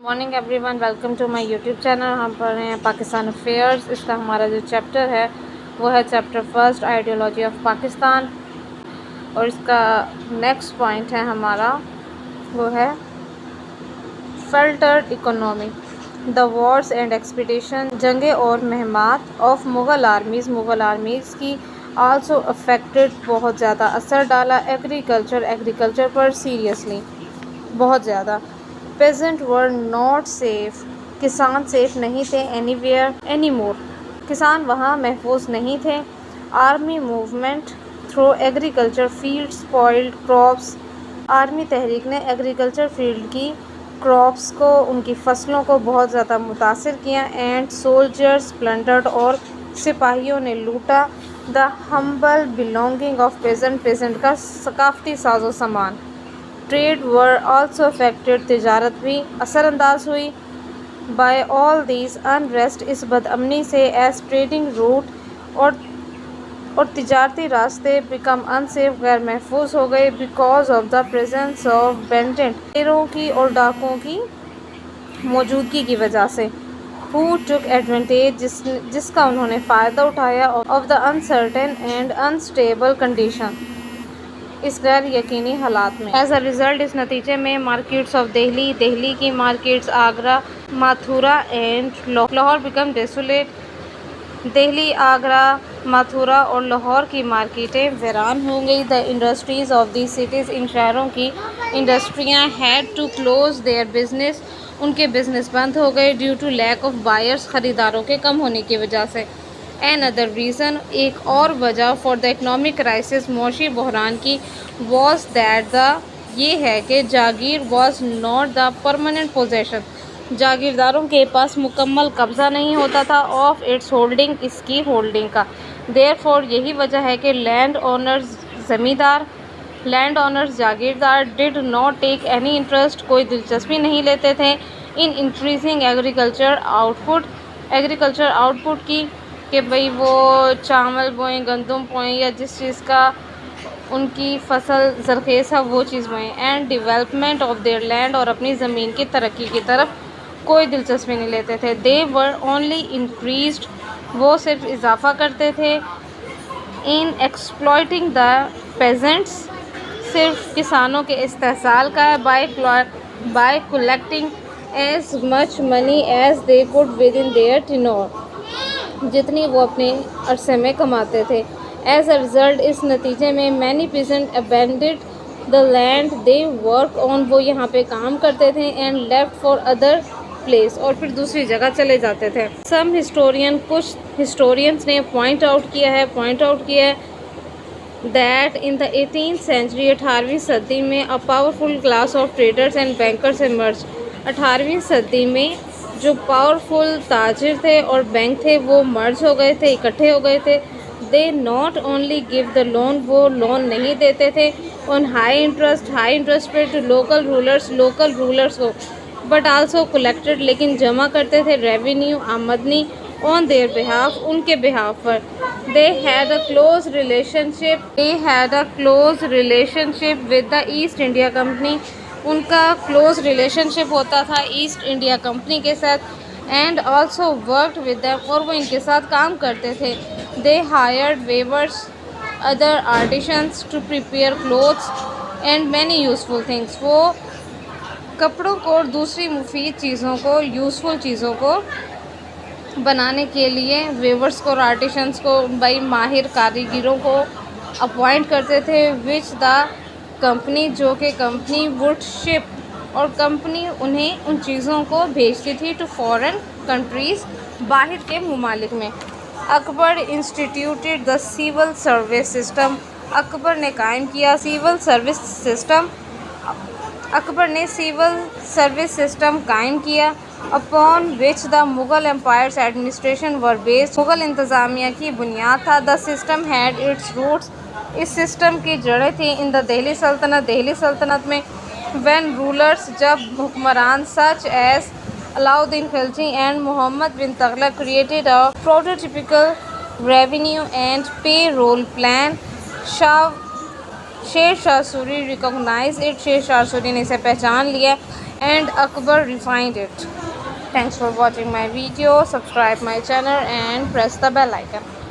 Morning everyone, welcome to my YouTube channel. हम पढ़ रहे हैं पाकिस्तान अफेयर्स। इसका हमारा जो चैप्टर है वो है chapter first, ideology of Pakistan. और इसका नेक्स्ट पॉइंट है हमारा वो है filtered economy, the wars and expedition, जंगे और महमात ऑफ मुग़ल आर्मीज़ की आल्सो अफेक्टेड, बहुत ज़्यादा असर डाला एग्रीकल्चर पर सीरियसली, बहुत ज़्यादा। पेजेंट वर नॉट सेफ, किसान सेफ नहीं थे एनीवेयर एनी मोर, किसान वहाँ महफूज नहीं थे। Army movement through agriculture field spoiled crops, army तहरीक ने एग्रीकल्चर फील्ड की क्रॉप्स को, उनकी फसलों को बहुत ज़्यादा मुतासिर किया। एंड सोल्जर्स प्लंडर्ड, और सिपाहियों ने लूटा the humble belonging of peasant का सकाफती साजो सामान। ट्रेड वर आल्सो अफेक्टेड, तिजारत भी असरअंदाज हुई। बाय ऑल दीज अनरेस्ट, इस बदअमनी से, एज ट्रेडिंग रूट, और तिजारती रास्ते बिकम अनसेफ, गैर महफूज हो गए। Because of the presence of bandits, शेरों की और डाकुओं की मौजूदगी की वजह से। हु टुक एडवांटेज, जिसका उन्होंने फ़ायदा उठाया। Of the uncertain and unstable condition, इस गैर यकीनी हालात में। एज अ रिज़ल्ट, इस नतीजे में मार्केट्स ऑफ दिल्ली की markets, Agra, Mathura and Lahore become desolate, Delhi, Agra, Mathura और लाहौर की मार्केटें वीरान हो गई। The industries of the cities, इन शहरों की इंडस्ट्रियाँ had to close their business, उनके बिजनेस बंद हो गए। Due to lack of buyers, ख़रीदारों के कम होने की वजह से। एन अदर रीज़न, एक और वजह, फॉर द इकनॉमिक क्राइसिस, मौशी बहरान की, वॉज दैट द, ये है कि जागीर was not the permanent possession, जागीरदारों के पास मुकम्मल कब्ज़ा नहीं होता था। ऑफ इट्स होल्डिंग, इसकी होल्डिंग का। देयरफॉर, यही वजह है कि लैंड ओनर्स, ज़मींदार, लैंड ओनर्स, जागीरदार, did not take any interest, कोई दिलचस्पी नहीं लेते थे। इन इंक्रीजिंग एग्रीकल्चर आउटपुट की, कि भाई वो चावल बोएं, गंदम बोएं, या जिस चीज़ का उनकी फसल ज़रखेज़ है वो चीज़ बोएं। And development of their land, और अपनी ज़मीन की तरक्की की तरफ कोई दिलचस्पी नहीं लेते थे। दे वर ओनली इंक्रीज्ड, वो सिर्फ इजाफा करते थे। इन एक्सप्लॉइटिंग द पेजेंट्स, सिर्फ किसानों के इस्तेहसाल का है। By collecting as much money as they could within their tenure, जितनी वो अपने अरसे में कमाते थे। एज अ रिज़ल्ट, इस नतीजे में, many peasant abandoned the land they work on, वो यहाँ पे काम करते थे। And left for other place, और फिर दूसरी जगह चले जाते थे। सम हिस्टोरियन, कुछ हिस्टोरियंस ने पॉइंट आउट किया है that in the 18th century, 18वीं सदी में, a powerful class of traders and bankers emerge, 18वीं सदी में जो पावरफुल ताजिर थे और बैंक थे वो मर्ज हो गए थे, इकट्ठे हो गए थे। They not only give the loan, वो लोन नहीं देते थे ऑन हाई इंटरेस्ट पे टू लोकल रूलर्स को, बट आल्सो कलेक्टेड, लेकिन जमा करते थे रेवेन्यू, आमदनी, ऑन देयर बिहाफ, उनके बिहाफ पर। They had a close relationship with the east India company, उनका क्लोज रिलेशनशिप होता था ईस्ट इंडिया कंपनी के साथ। And also worked with them, और वो इनके साथ काम करते थे। दे hired weavers, other artisans to prepare clothes and many useful things, वो कपड़ों को और दूसरी मुफीद चीज़ों को, यूज़फुल चीज़ों को बनाने के लिए वेवर्स को और आर्टिशंस को, भाई माहिर कारीगरों को अपॉइंट करते थे। विच द कंपनी, जो कि कंपनी वुड शिप, और कंपनी उन्हें उन चीज़ों को भेजती थी टू फॉरेन कंट्रीज़, बाहर के ममालिक में। Akbar instituted the civil service system, Akbar ने कायम किया सिविल सर्विस सिस्टम कायम किया। Upon which the Mughal empire's administration were based, Mughal इंतज़ामिया की बुनियाद था। The system had its roots, इस सिस्टम की जड़ें थी। इन द दिल्ली सल्तनत में। व्हेन रूलर्स, जब हुक्मरान, such as Alauddin Khilji and Mohammad bin Tughlaq, created a prototypical revenue and payroll plan, Sher Shah Suri recognise it, शेर शाह सूरी ने इसे पहचान लिया। and Akbar refined it. Thanks for watching my video. Subscribe my channel and press the bell icon.